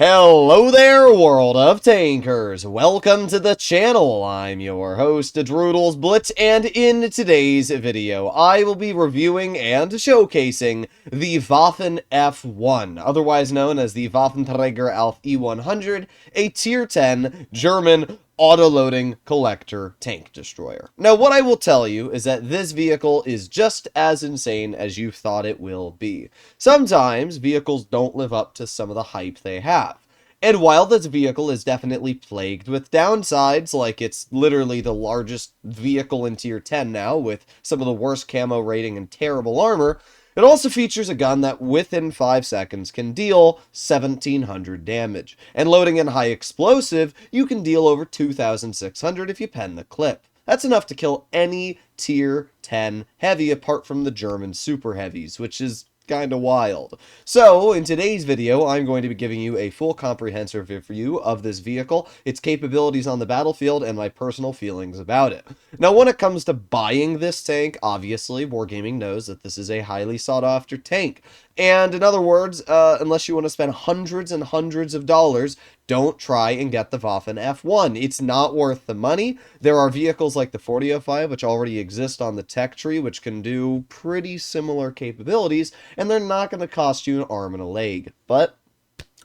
Hello there, world of tankers! Welcome to the channel. I'm your host, Droodles Blitz, and in today's video, I will be reviewing and showcasing the Waffen F1, otherwise known as the Waffenträger auf E100, a Tier 10 German auto-loading collector tank destroyer. Now, what I will tell you is that this vehicle is just as insane as you thought it will be. Sometimes vehicles don't live up to some of the hype they have. And while this vehicle is definitely plagued with downsides, like it's literally the largest vehicle in Tier 10 now, with some of the worst camo rating and terrible armor, it also features a gun that within 5 seconds can deal 1700 damage. And loading in high explosive, you can deal over 2600 if you pen the clip. That's enough to kill any Tier 10 heavy apart from the German super heavies, which is kind of wild. So, in today's video, I'm going to be giving you a full comprehensive review of this vehicle, its capabilities on the battlefield, and my personal feelings about it. Now, when it comes to buying this tank, obviously, Wargaming knows that this is a highly sought-after tank. And in other words, unless you want to spend hundreds and hundreds of dollars, don't try and get the Waffen F1. It's not worth the money. There are vehicles like the 4005, which already exist on the tech tree, which can do pretty similar capabilities, and they're not going to cost you an arm and a leg. But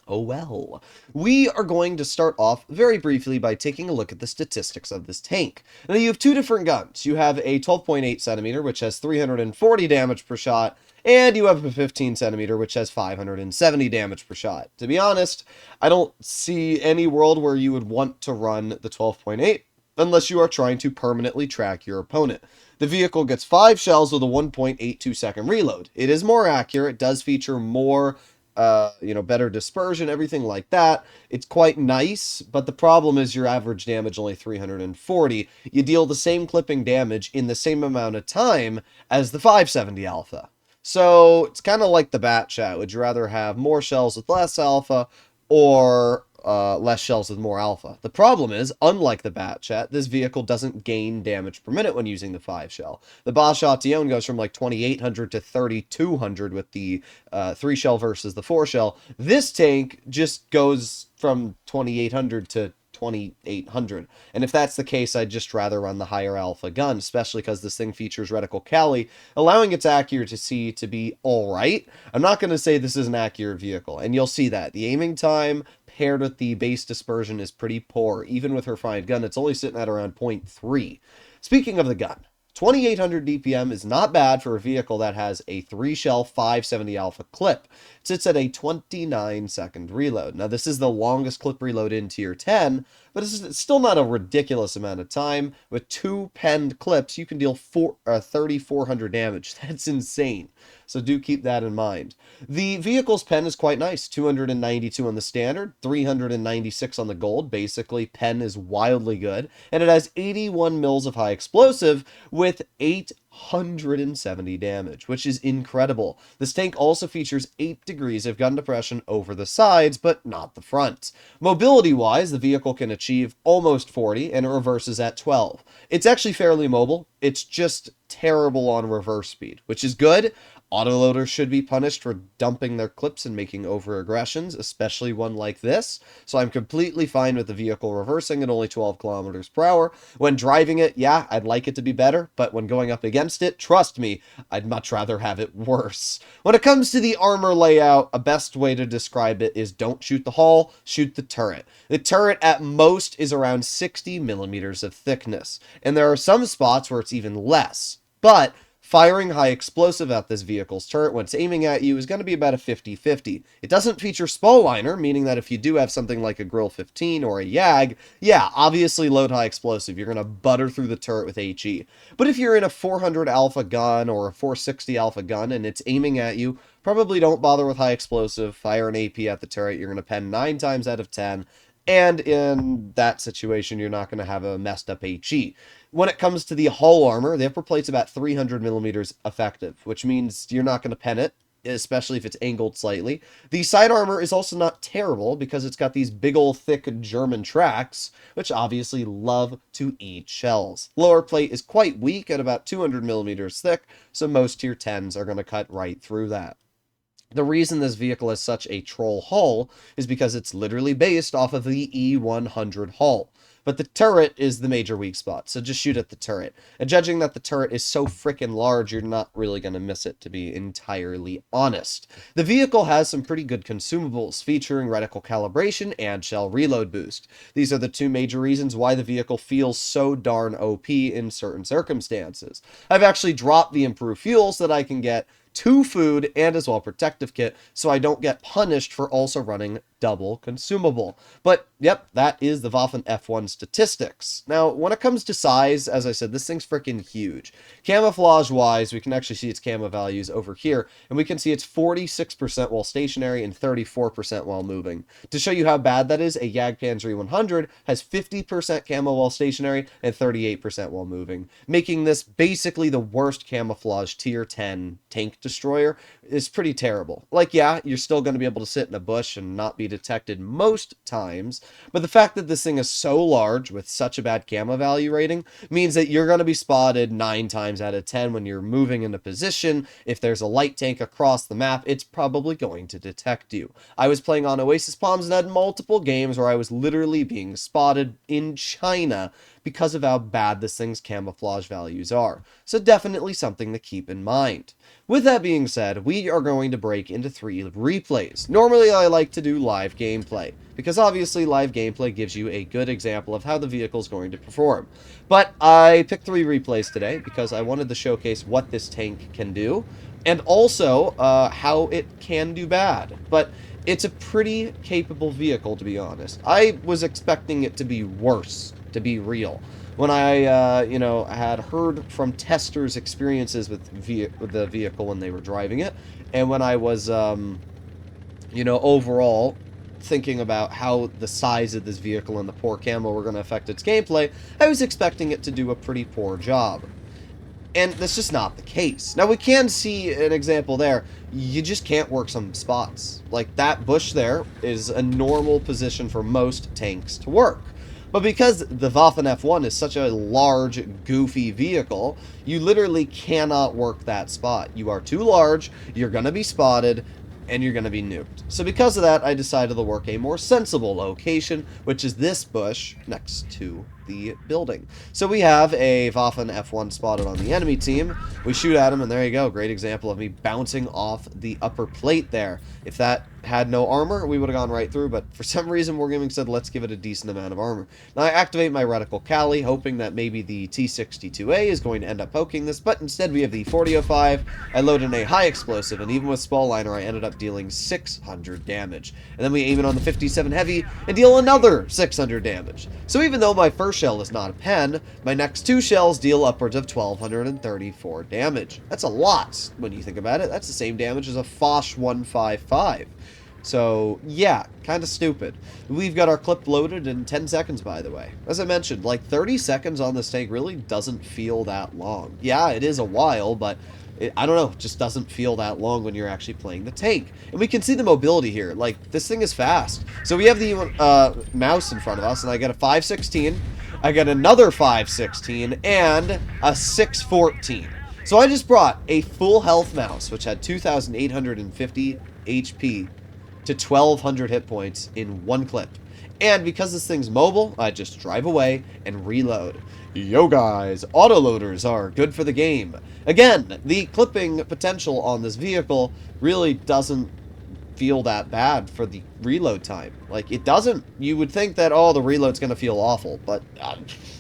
oh well. We are going to start off very briefly by taking a look at the statistics of this tank. Now, you have two different guns. You have a 12.8 centimeter, which has 340 damage per shot, and you have a 15 centimeter, which has 570 damage per shot. To be honest, I don't see any world where you would want to run the 12.8 unless you are trying to permanently track your opponent. The vehicle gets 5 shells with a 1.82 second reload. It is more accurate, does feature more better dispersion, everything like that. It's quite nice, but the problem is your average damage only 340. You deal the same clipping damage in the same amount of time as the 570 Alpha. So it's kind of like the Bat Chat. Would you rather have more shells with less alpha or less shells with more alpha? The problem is, unlike the Bat Chat, this vehicle doesn't gain damage per minute when using the 5 shell. The Bosch Ation goes from like 2800 to 3200 with the 3 shell versus the 4 shell. This tank just goes from 2800 to 2800, and if that's the case, I'd just rather run the higher alpha gun, especially because this thing features reticle Cali, allowing its accuracy to be alright. I'm not going to say this is an accurate vehicle, and you'll see that. The aiming time paired with the base dispersion is pretty poor. Even with her fine gun, it's only sitting at around 0.3. Speaking of the gun, 2800 DPM is not bad for a vehicle that has a 3-shell 570 alpha clip. It sits at a 29-second reload. Now, this is the longest clip reload in Tier 10, but it's still not a ridiculous amount of time. With 2 penned clips, you can deal 3,400 damage. That's insane. So do keep that in mind. The vehicle's pen is quite nice. 292 on the standard, 396 on the gold. Basically, pen is wildly good. And it has 81 mils of high explosive with 870 damage, which is incredible. This tank also features 8 degrees of gun depression over the sides, but not the front. Mobility-wise, the vehicle can achieve almost 40, and it reverses at 12. It's actually fairly mobile. It's just terrible on reverse speed, which is good. Autoloaders should be punished for dumping their clips and making over-aggressions, especially one like this. So I'm completely fine with the vehicle reversing at only 12 kilometers per hour. When driving it, yeah, I'd like it to be better, but when going up against it, trust me, I'd much rather have it worse. When it comes to the armor layout, a best way to describe it is don't shoot the hull, shoot the turret. The turret at most is around 60 millimeters of thickness, and there are some spots where it's even less. But firing high explosive at this vehicle's turret when it's aiming at you is going to be about a 50-50. It doesn't feature Spallweiner, meaning that if you do have something like a Grill 15 or a YAG, yeah, obviously load high explosive. You're going to butter through the turret with HE. But if you're in a 400 alpha gun or a 460 alpha gun and it's aiming at you, probably don't bother with high explosive. Fire an AP at the turret. You're going to pen 9 times out of 10. And in that situation, you're not going to have a messed up HE. When it comes to the hull armor, the upper plate's about 300 millimeters effective, which means you're not going to pen it, especially if it's angled slightly. The side armor is also not terrible because it's got these big old thick German tracks, which obviously love to eat shells. Lower plate is quite weak at about 200 millimeters thick, so most tier 10s are going to cut right through that. The reason this vehicle has such a troll hull is because it's literally based off of the E100 hull. But the turret is the major weak spot, so just shoot at the turret. And judging that the turret is so freaking large, you're not really going to miss it, to be entirely honest. The vehicle has some pretty good consumables, featuring reticle calibration and shell reload boost. These are the two major reasons why the vehicle feels so darn OP in certain circumstances. I've actually dropped the improved fuel so that I can get 2 food and as well protective kit, so I don't get punished for also running double consumable. But yep, that is the Waffen F1 statistics. Now, when it comes to size, as I said, this thing's freaking huge. Camouflage wise, we can actually see its camo values over here, and we can see it's 46% while stationary and 34% while moving. To show you how bad that is, a Jagdpanzer E100 has 50% camo while stationary and 38% while moving, making this basically the worst camouflage tier 10 tank destroyer. Is pretty terrible. Like, yeah, you're still going to be able to sit in a bush and not be detected most times, but the fact that this thing is so large with such a bad camo value rating means that you're going to be spotted 9 times out of 10 when you're moving into position. If there's a light tank across the map, it's probably going to detect you. I was playing on Oasis Palms and had multiple games where I was literally being spotted in China because of how bad this thing's camouflage values are. So definitely something to keep in mind. With that being said, we are going to break into 3 replays. Normally I like to do live gameplay, because obviously live gameplay gives you a good example of how the vehicle is going to perform. But I picked 3 replays today because I wanted to showcase what this tank can do, and also how it can do bad. But it's a pretty capable vehicle, to be honest. I was expecting it to be worse, to be real. When I, had heard from testers' experiences with the vehicle when they were driving it, and when I was, overall thinking about how the size of this vehicle and the poor camo were going to affect its gameplay, I was expecting it to do a pretty poor job. And that's just not the case. Now, we can see an example there. You just can't work some spots. Like, that bush there is a normal position for most tanks to work. But because the Waffen F1 is such a large, goofy vehicle, you literally cannot work that spot. You are too large, you're going to be spotted, and you're going to be nuked. So because of that, I decided to work a more sensible location, which is this bush next to the building. So we have a Waffen F1 spotted on the enemy team. We shoot at him, and there you go. Great example of me bouncing off the upper plate there. If that had no armor, we would have gone right through, but for some reason Wargaming said let's give it a decent amount of armor. Now I activate my reticle Cali, hoping that maybe the T62A is going to end up poking this, but instead we have the 4005. I load in a high explosive, and even with Spall Liner I ended up dealing 600 damage. And then we aim it on the 57 Heavy and deal another 600 damage. So even though my first shell is not a pen, my next 2 shells deal upwards of 1234 damage. That's a lot when you think about it. That's the same damage as a Foch 155. So, yeah, kind of stupid. We've got our clip loaded in 10 seconds, by the way. As I mentioned, like, 30 seconds on this tank really doesn't feel that long. Yeah, it is a while, but I don't know, it just doesn't feel that long when you're actually playing the tank. And we can see the mobility here. Like, this thing is fast. So we have the mouse in front of us, and I get a 516, I get another 516, and a 614. So I just brought a full health mouse, which had 2,850 HP, to 1,200 hit points in one clip. And because this thing's mobile, I just drive away and reload. Yo guys, autoloaders are good for the game. Again, the clipping potential on this vehicle really doesn't feel that bad for the reload time. Like, it doesn't. You would think that, oh, the reload's going to feel awful, but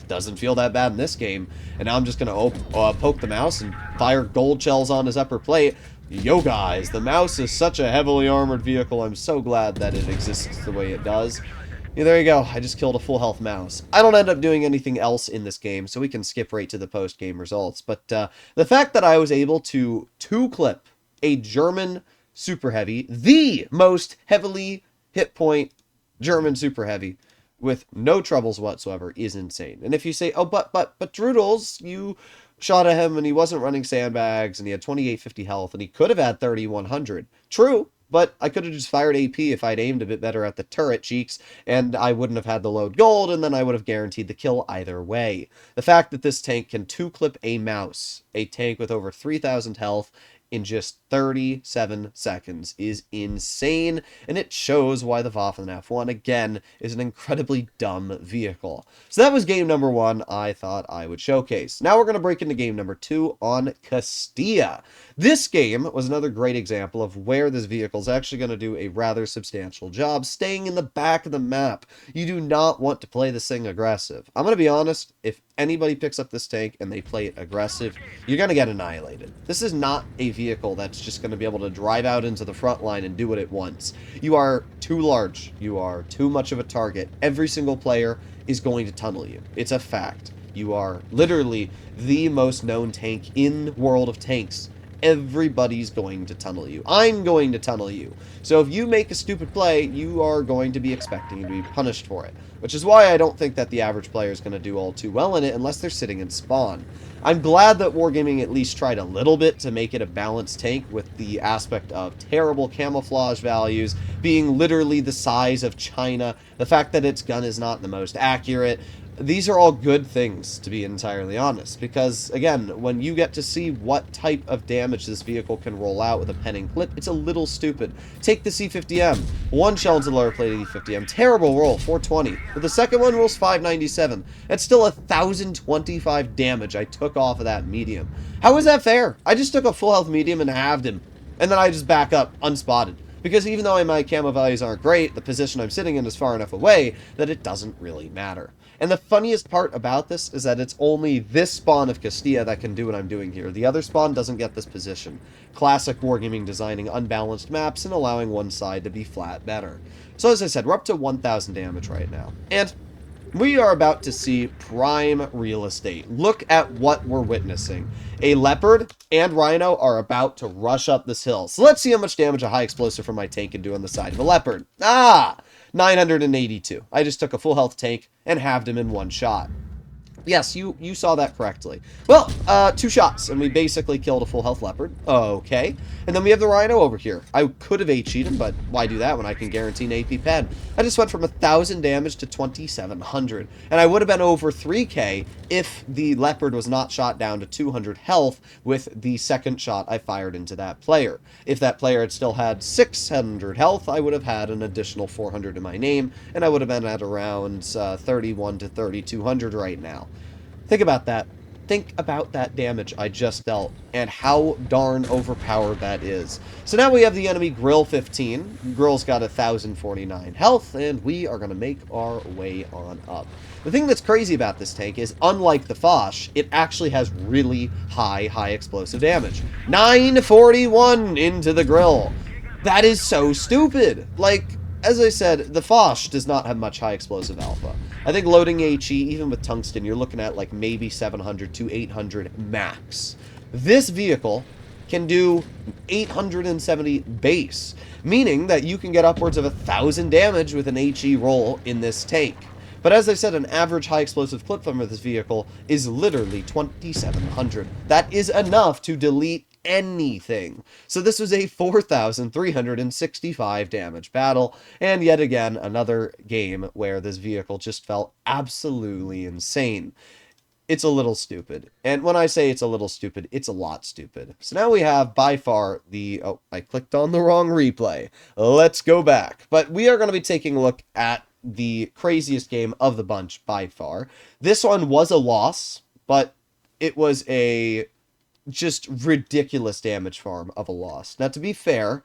doesn't feel that bad in this game. And now I'm just going to poke the mouse and fire gold shells on his upper plate. Yo guys, the mouse is such a heavily armored vehicle. I'm so glad that it exists the way it does. Yeah, there you go. I just killed a full health mouse. I don't end up doing anything else in this game, so we can skip right to the post-game results. But the fact that I was able to two-clip a German super heavy, the most heavily hit point German super heavy, with no troubles whatsoever, is insane. And if you say, oh, but Droodles, you shot at him and he wasn't running sandbags and he had 2850 health and he could have had 3100. True, but I could have just fired AP if I'd aimed a bit better at the turret cheeks, and I wouldn't have had the load gold, and then I would have guaranteed the kill either way. The fact that this tank can two-clip a mouse, a tank with over 3,000 health, in just 37 seconds is insane, and it shows why the Waffen F1, again, is an incredibly dumb vehicle. So that was game number 1 I thought I would showcase. Now we're going to break into game number 2 on Castilla. This game was another great example of where this vehicle is actually going to do a rather substantial job staying in the back of the map. You do not want to play this thing aggressive. I'm going to be honest, if anybody picks up this tank and they play it aggressive, you're going to get annihilated. This is not a vehicle that's just going to be able to drive out into the front line and do what it wants. You are too large. You are too much of a target. Every single player is going to tunnel you. It's a fact. You are literally the most known tank in World of Tanks. Everybody's going to tunnel you. I'm going to tunnel you. So if you make a stupid play, you are going to be expecting to be punished for it. Which is why I don't think that the average player is going to do all too well in it unless they're sitting in spawn. I'm glad that Wargaming at least tried a little bit to make it a balanced tank with the aspect of terrible camouflage values, being literally the size of China, the fact that its gun is not the most accurate. These are all good things, to be entirely honest, because, again, when you get to see what type of damage this vehicle can roll out with a penning clip, it's a little stupid. Take the C50M. One shell into the lower plate of the E50M. Terrible roll, 420. But the second one rolls 597. That's still 1,025 damage I took off of that medium. How is that fair? I just took a full health medium and halved him, and then I just back up, unspotted. Because even though my camo values aren't great, the position I'm sitting in is far enough away that it doesn't really matter. And the funniest part about this is that it's only this spawn of Castilla that can do what I'm doing here. The other spawn doesn't get this position. Classic Wargaming designing unbalanced maps and allowing one side to be flat better. So as I said, we're up to 1,000 damage right now. And we are about to see prime real estate. Look at what we're witnessing. A Leopard and Rhino are about to rush up this hill. So let's see how much damage a high explosive from my tank can do on the side of a Leopard. 982. I just took a full health tank and halved him in one shot. Yes, you saw that correctly. Well, 2 shots, and we basically killed a full health Leopard. Okay. And then we have the Rhino over here. I could have HE'd him, but why do that when I can guarantee an AP pen? I just went from 1,000 damage to 2,700. And I would have been over 3k if the Leopard was not shot down to 200 health with the second shot I fired into that player. If that player had still had 600 health, I would have had an additional 400 in my name, and I would have been at around 31 to 3,200 right now. Think about that. Think about that damage I just dealt, and how darn overpowered that is. So now we have the enemy Grill 15. Grill's got 1,049 health, and we are going to make our way on up. The thing that's crazy about this tank is, unlike the Foch, it actually has really high explosive damage. 941 into the Grill. That is so stupid. Like, as I said, the Foch does not have much high explosive alpha. I think loading HE, even with tungsten, you're looking at like maybe 700 to 800 max. This vehicle can do 870 base, meaning that you can get upwards of 1,000 damage with an HE roll in this tank. But as I said, an average high explosive clip from this vehicle is literally 2,700. That is enough to delete anything. So this was a 4,365 damage battle, and yet again, another game where this vehicle just felt absolutely insane. It's a little stupid. And when I say it's a little stupid, it's a lot stupid. So now we have by far the... Oh, I clicked on the wrong replay. Let's go back. But we are going to be taking a look at the craziest game of the bunch by far. This one was a loss, but it was a just ridiculous damage farm of a loss. Now, to be fair,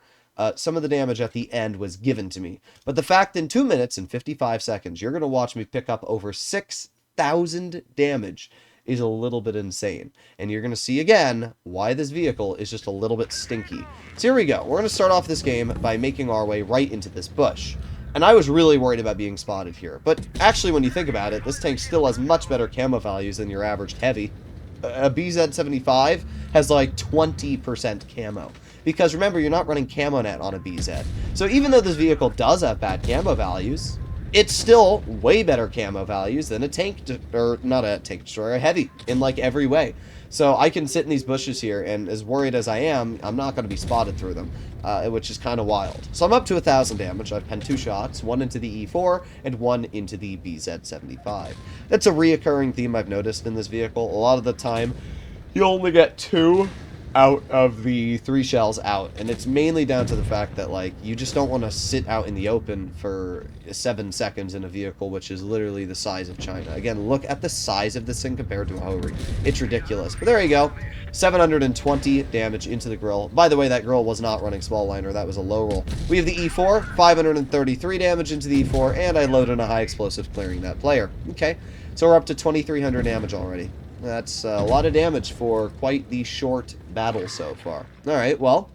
some of the damage at the end was given to me. But the fact in 2 minutes and 55 seconds, you're going to watch me pick up over 6,000 damage is a little bit insane. And you're going to see again why this vehicle is just a little bit stinky. So here we go. We're going to start off this game by making our way right into this bush. And I was really worried about being spotted here. But actually, when you think about it, this tank still has much better camo values than your average heavy. A BZ75 has like 20% camo. Because remember, you're not running camo net on a BZ. So even though this vehicle does have bad camo values, it's still way better camo values than a tank, or not a tank destroyer, a heavy, in like every way. So I can sit in these bushes here, and as worried as I am, I'm not going to be spotted through them, which is kind of wild. So I'm up to 1,000 damage. I've penned 2 shots, one into the E4 and one into the BZ75. That's a reoccurring theme I've noticed in this vehicle. A lot of the time, you only get 2 out of the 3 shells out, and it's mainly down to the fact that, like, you just don't want to sit out in the open for 7 seconds in a vehicle which is literally the size of China. Again, look at the size of this thing compared to a Ho-Ri. It's ridiculous. But there you go. 720 damage into the grill. By the way, that grill was not running small liner. That was a low roll. We have the E4, 533 damage into the E4, and I loaded a high explosive clearing that player. Okay, so we're up to 2,300 damage already. That's a lot of damage for quite the short battle so far. Alright, well,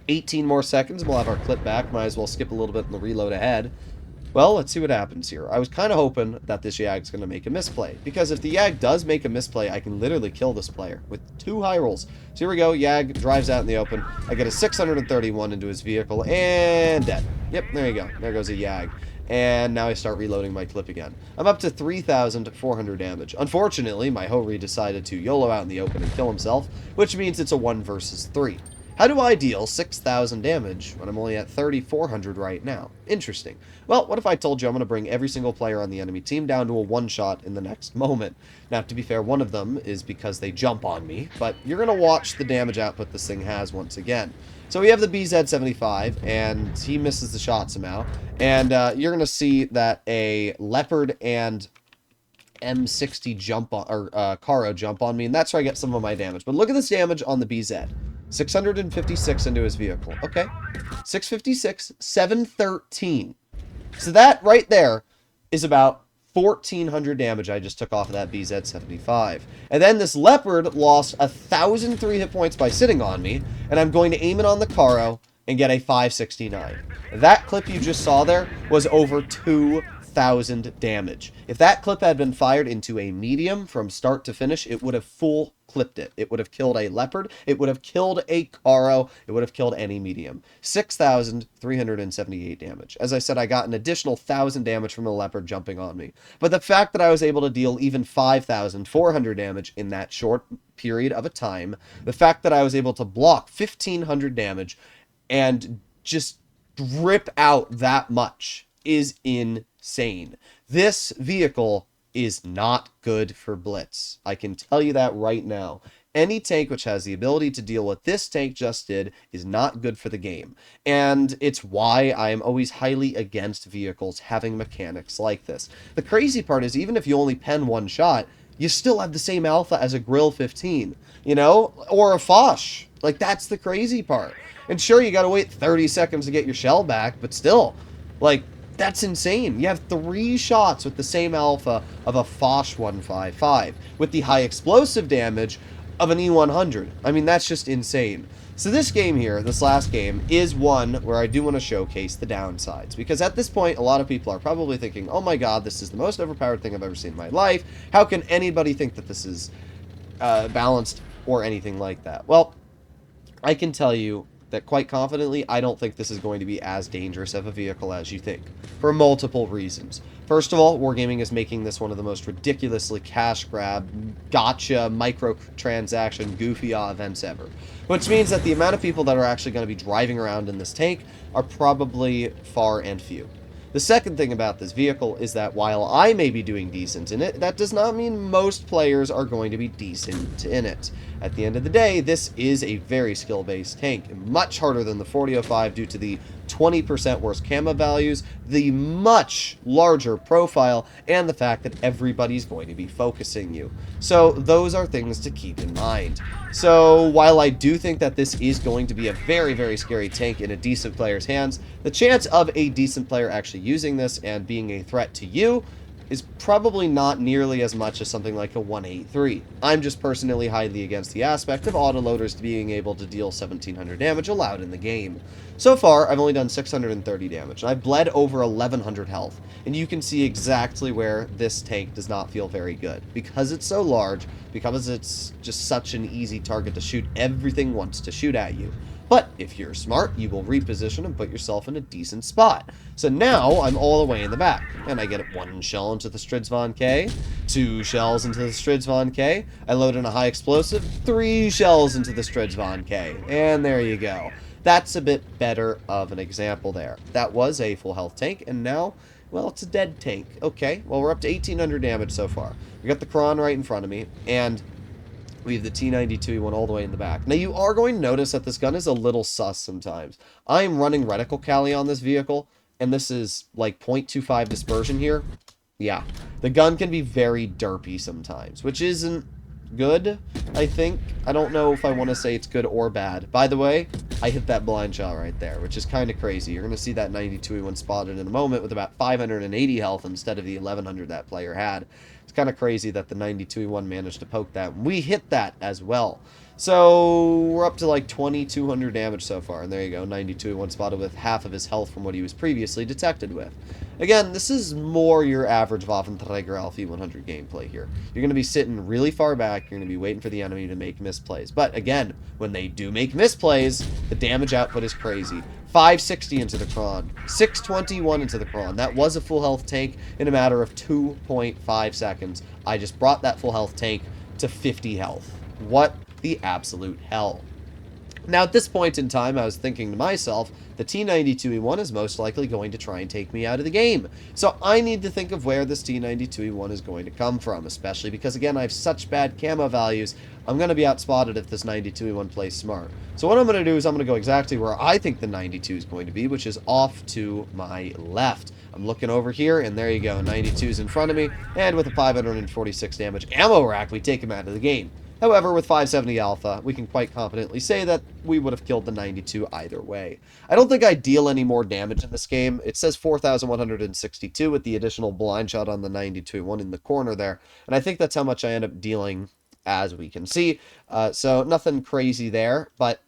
18 more seconds, and we'll have our clip back. Might as well skip a little bit in the reload ahead. Well, let's see what happens here. I was kind of hoping that this Yag's going to make a misplay, because if the Yag does make a misplay, I can literally kill this player with 2 high rolls. So here we go, Yag drives out in the open. I get a 631 into his vehicle, and dead. Yep, there you go. There goes a Yag. And now I start reloading my clip again. I'm up to 3,400 damage. Unfortunately, my Ho-Ri decided to YOLO out in the open and kill himself, which means it's a 1 versus 3. How do I deal 6,000 damage when I'm only at 3,400 right now? Interesting. Well, what if I told you I'm going to bring every single player on the enemy team down to a one-shot in the next moment? Now, to be fair, one of them is because they jump on me, but you're going to watch the damage output this thing has once again. So we have the BZ-75, and he misses the shot somehow. And you're going to see that a Leopard and M60 jump on, or Caro jump on me, and that's where I get some of my damage. But look at this damage on the BZ. 656 into his vehicle. Okay. 656, 713. So that right there is about 1,400 damage I just took off of that BZ-75. And then this Leopard lost 1,003 hit points by sitting on me, and I'm going to aim it on the Caro and get a 569. That clip you just saw there was over 2,000 damage. If that clip had been fired into a medium from start to finish, it would have full clipped it. It would have killed a Leopard, it would have killed a Caro, it would have killed any medium. 6,378 damage. As I said, I got an additional 1,000 damage from the Leopard jumping on me. But the fact that I was able to deal even 5,400 damage in that short period of a time, the fact that I was able to block 1,500 damage and just rip out that much is insane. This vehicle is not good for Blitz. I can tell you that right now. Any tank which has the ability to deal what this tank just did is not good for the game. And it's why I am always highly against vehicles having mechanics like this. The crazy part is, even if you only pen one shot, you still have the same alpha as a Grill 15, you know? Or a Foch. Like, that's the crazy part. And sure, you gotta wait 30 seconds to get your shell back, but still, like, that's insane. You have 3 shots with the same alpha of a Foch 155 with the high explosive damage of an E100. I mean, that's just insane. So this game here, this last game, is one where I do want to showcase the downsides. Because at this point, a lot of people are probably thinking, oh my god, this is the most overpowered thing I've ever seen in my life. How can anybody think that this is balanced or anything like that? Well, I can tell you that quite confidently, I don't think this is going to be as dangerous of a vehicle as you think, for multiple reasons. First of all, Wargaming is making this one of the most ridiculously cash grab, gotcha, microtransaction, goofy events ever. Which means that the amount of people that are actually going to be driving around in this tank are probably far and few. The second thing about this vehicle is that while I may be doing decent in it, that does not mean most players are going to be decent in it. At the end of the day, this is a very skill-based tank, much harder than the 4005 due to the 20% worse camo values, the much larger profile, and the fact that everybody's going to be focusing you. So those are things to keep in mind. So while I do think that this is going to be a very, very scary tank in a decent player's hands, the chance of a decent player actually using this and being a threat to you is probably not nearly as much as something like a 183. I'm just personally highly against the aspect of autoloaders being able to deal 1,700 damage allowed in the game. So far, I've only done 630 damage, and I've bled over 1,100 health, and you can see exactly where this tank does not feel very good. Because it's so large, because it's just such an easy target to shoot, everything wants to shoot at you. But if you're smart, you will reposition and put yourself in a decent spot. So now I'm all the way in the back, and I get 1 shell into the Stridsvon K, 2 shells into the Stridsvon K, I load in a high explosive, 3 shells into the Stridsvon K, and there you go. That's a bit better of an example there. That was a full health tank, and now, well, it's a dead tank. Okay, well, we're up to 1,800 damage so far. We got the Kron right in front of me, and We have the T92E1 all the way in the back. Now, you are going to notice that this gun is a little sus sometimes. I am running reticle Cali on this vehicle, and this is like 0.25 dispersion here. Yeah, the gun can be very derpy sometimes, which isn't good, I think. I don't know if I want to say it's good or bad. By the way, I hit that blind shot right there, which is kind of crazy. You're going to see that 92E1 spotted in a moment with about 580 health instead of the 1100 that player had. It's kind of crazy that the 92E1 managed to poke that. We hit that as well. So we're up to like 2200 damage so far, and there you go, 92E1 spotted with half of his health from what he was previously detected with. Again, this is more your average Waffenträger Alpha E100 gameplay here. You're going to be sitting really far back, you're going to be waiting for the enemy to make misplays. But again, when they do make misplays, the damage output is crazy. 560 into the Kron, 621 into the Kron. That was a full health tank in a matter of 2.5 seconds. I just brought that full health tank to 50 health. What the absolute hell? Now, at this point in time, I was thinking to myself, the T92E1 is most likely going to try and take me out of the game. So I need to think of where this T92E1 is going to come from, especially because, again, I have such bad camo values, I'm going to be outspotted if this 92E1 plays smart. So what I'm going to do is I'm going to go exactly where I think the 92 is going to be, which is off to my left. I'm looking over here, and there you go, 92's in front of me, and with a 546 damage ammo rack, we take him out of the game. However, with 570 Alpha, we can quite confidently say that we would have killed the 92 either way. I don't think I deal any more damage in this game. It says 4,162 with the additional blind shot on the 92-1 in the corner there, and I think that's how much I end up dealing, as we can see. So nothing crazy there, but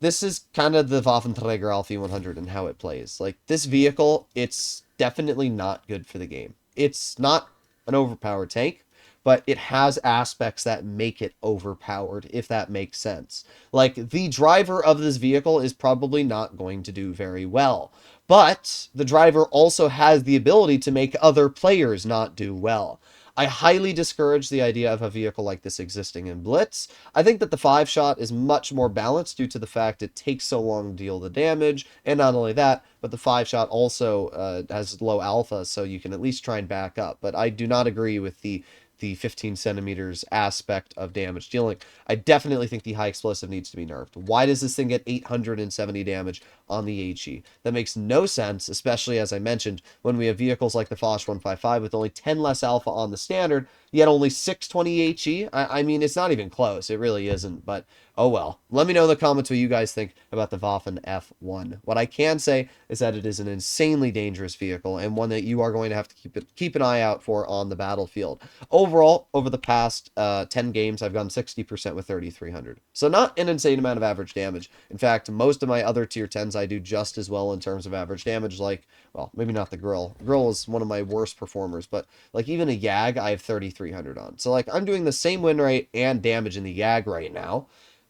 this is kind of the Waffenträger Alpha E100 and how it plays. Like, this vehicle, it's definitely not good for the game. It's not an overpowered tank, but it has aspects that make it overpowered, if that makes sense. Like, the driver of this vehicle is probably not going to do very well, but the driver also has the ability to make other players not do well. I highly discourage the idea of a vehicle like this existing in Blitz. I think that the 5-shot is much more balanced due to the fact it takes so long to deal the damage, and not only that, but the 5-shot also has low alpha, so you can at least try and back up. But I do not agree with the 15 centimeters aspect of damage dealing. I definitely think the high explosive needs to be nerfed. Why does this thing get 870 damage on the HE? That makes no sense, especially as I mentioned, when we have vehicles like the Foch 155 with only 10 less alpha on the standard, yet only 620 HE. I mean, it's not even close. It really isn't, but oh well. Let me know in the comments what you guys think about the Waffen F1. What I can say is that it is an insanely dangerous vehicle and one that you are going to have to keep an eye out for on the battlefield. Overall, over the past 10 games, I've gone 60% with 3,300. So not an insane amount of average damage. In fact, most of my other tier 10s I do just as well in terms of average damage, like, well, maybe not the Grill. Grill is one of my worst performers, but like even a YAG, I have 3,300 on. So like I'm doing the same win rate and damage in the YAG right now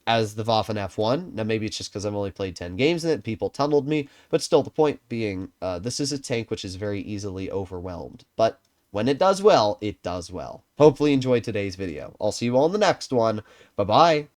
as the Waffen F1. Now, maybe it's just because I've only played 10 games in it, people tunneled me, but still, the point being, this is a tank which is very easily overwhelmed. But when it does well, it does well. Hopefully you enjoyed today's video. I'll see you all in the next one. Bye-bye.